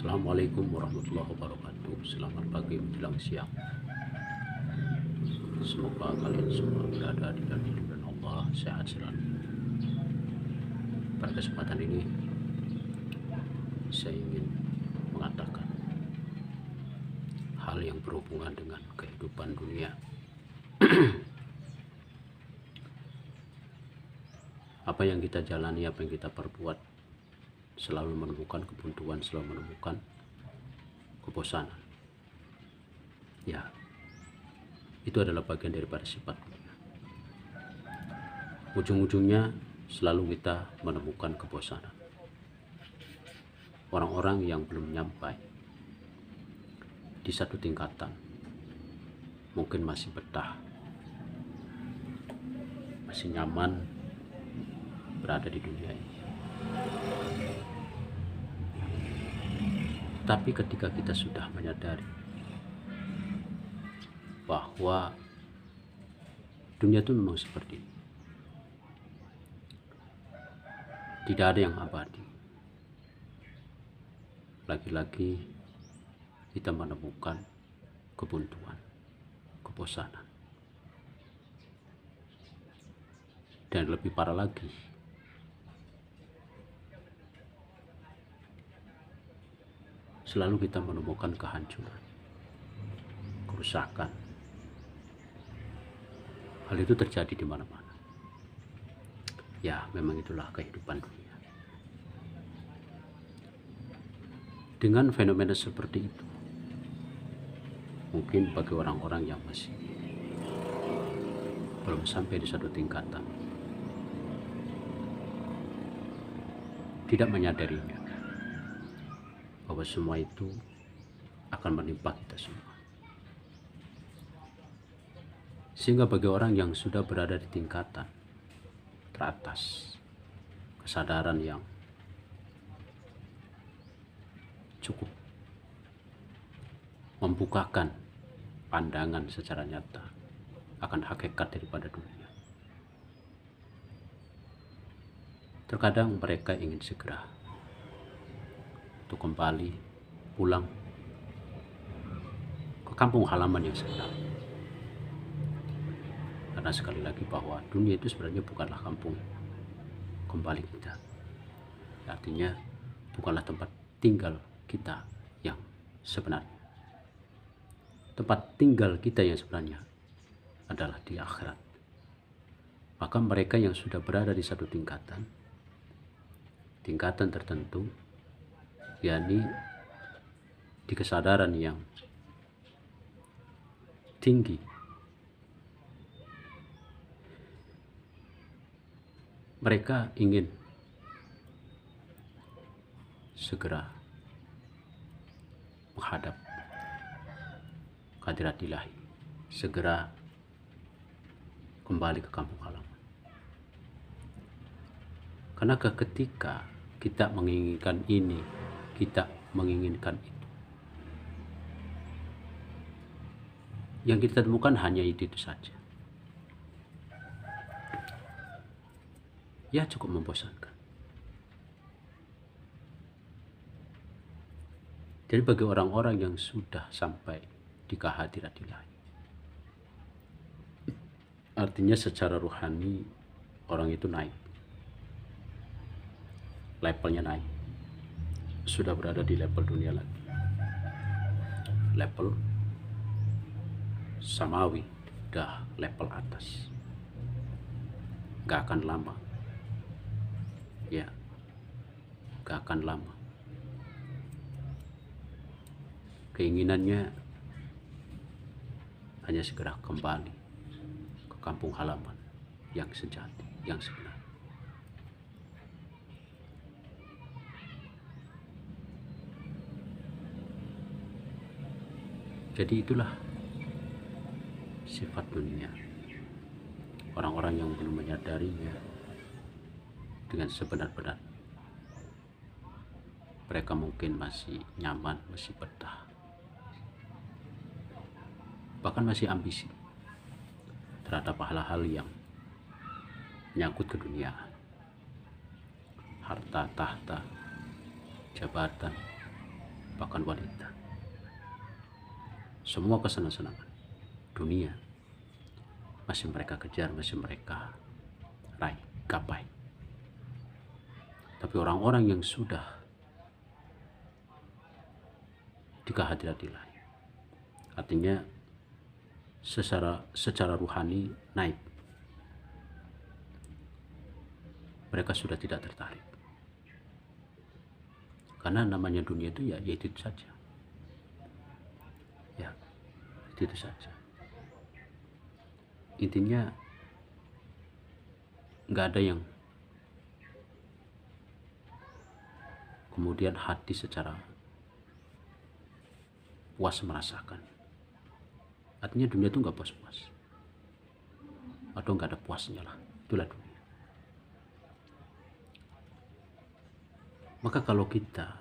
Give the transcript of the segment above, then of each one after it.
Assalamualaikum warahmatullahi wabarakatuh. Selamat pagi menjelang siang. Semoga kalian semua berada di dalam lindungan Allah, sehat selalu. Pada kesempatan ini saya ingin mengatakan hal yang berhubungan dengan kehidupan dunia. Apa yang kita jalani, apa yang kita perbuat, selalu menemukan kebuntuan, selalu menemukan kebosanan. Ya, itu adalah bagian daripada sifat dunia. Ujung-ujungnya selalu kita menemukan kebosanan. Orang-orang yang belum nyampai di satu tingkatan mungkin masih betah, masih nyaman berada di dunia ini. Tapi ketika kita sudah menyadari bahwa dunia itu memang seperti ini, tidak ada yang abadi, lagi-lagi kita menemukan kebuntuan, kebosanan, dan lebih parah lagi, selalu kita menemukan kehancuran, kerusakan. Hal itu terjadi di mana-mana. Ya, memang itulah kehidupan dunia. Dengan fenomena seperti itu, mungkin bagi orang-orang yang masih belum sampai di satu tingkatan, tidak menyadarinya bahwa semua itu akan menimpa kita semua. Sehingga bagi orang yang sudah berada di tingkatan teratas, kesadaran yang cukup membukakan pandangan secara nyata akan hakikat daripada dunia, terkadang mereka ingin segera untuk kembali pulang ke kampung halaman yang sebenarnya. Karena sekali lagi bahwa dunia itu sebenarnya bukanlah kampung kembali kita. Artinya bukanlah tempat tinggal kita yang sebenarnya. Tempat tinggal kita yang sebenarnya adalah di akhirat. Maka mereka yang sudah berada di satu tingkatan tertentu, yakni di kesadaran yang tinggi, mereka ingin segera menghadap hadirat ilahi, segera kembali ke kampung halaman. Karena ketika kita menginginkan ini, kita menginginkan itu, yang kita temukan hanya itu saja. Ya, cukup membosankan. Jadi bagi orang-orang yang sudah sampai di kehadirat ilahi, artinya secara ruhani orang itu naik, levelnya naik, sudah berada di level dunia lagi, level samawi, udah level atas. Gak akan lama, ya, gak akan lama. Keinginannya hanya segera kembali ke kampung halaman yang sejati, yang sebenar. Jadi itulah sifat dunia. Orang-orang yang belum menyadarinya dengan sebenar-benar, mereka mungkin masih nyaman, masih betah, bahkan masih ambisi terhadap hal-hal yang menyangkut keduniaan, harta, tahta, jabatan, bahkan wanita. Semua kesenangan dunia masih mereka kejar, masih mereka raih, gapai. Tapi orang-orang yang sudah di kehadirat Ilahi, artinya secara ruhani naik, mereka sudah tidak tertarik. Karena namanya dunia itu ya itu saja. Ya, itu saja. Intinya nggak ada yang kemudian hati secara puas merasakan. Artinya dunia itu nggak puas-puas, atau nggak ada puasnya lah. Itulah dunia. Maka kalau kita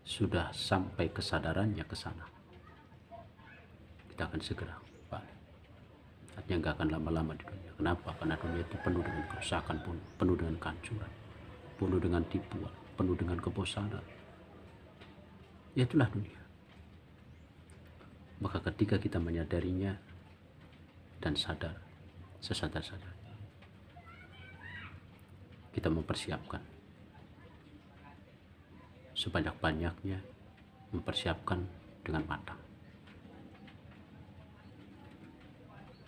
sudah sampai kesadarannya ke sana, kita akan segera balik. Artinya nggak akan lama-lama di dunia. Kenapa? Karena dunia itu penuh dengan kerusakan, penuh dengan kehancuran, penuh dengan tipuan, penuh dengan kebosanan. Ya, itulah dunia. Maka ketika kita menyadarinya dan sadar, sesadar-sadarnya, kita mempersiapkan sebanyak-banyaknya, mempersiapkan dengan matang.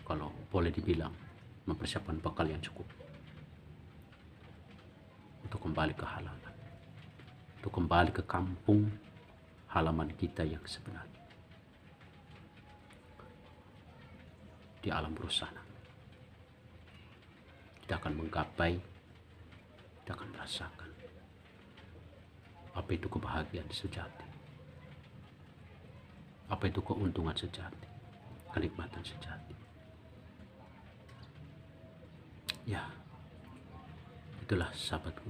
Kalau boleh dibilang, mempersiapkan bekal yang cukup untuk kembali ke halaman, untuk kembali ke kampung halaman kita yang sebenarnya, di alam ruh sana. Kita akan menggapai, kita akan merasakan apa itu kebahagiaan sejati, apa itu keuntungan sejati, kenikmatan sejati. Ya, itulah sahabatku,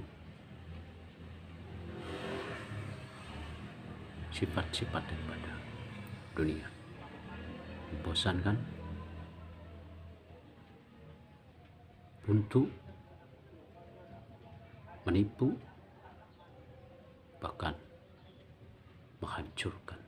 sifat-sifat daripada dunia. Membosankan, buntu, menipu, bahkan menghancurkan.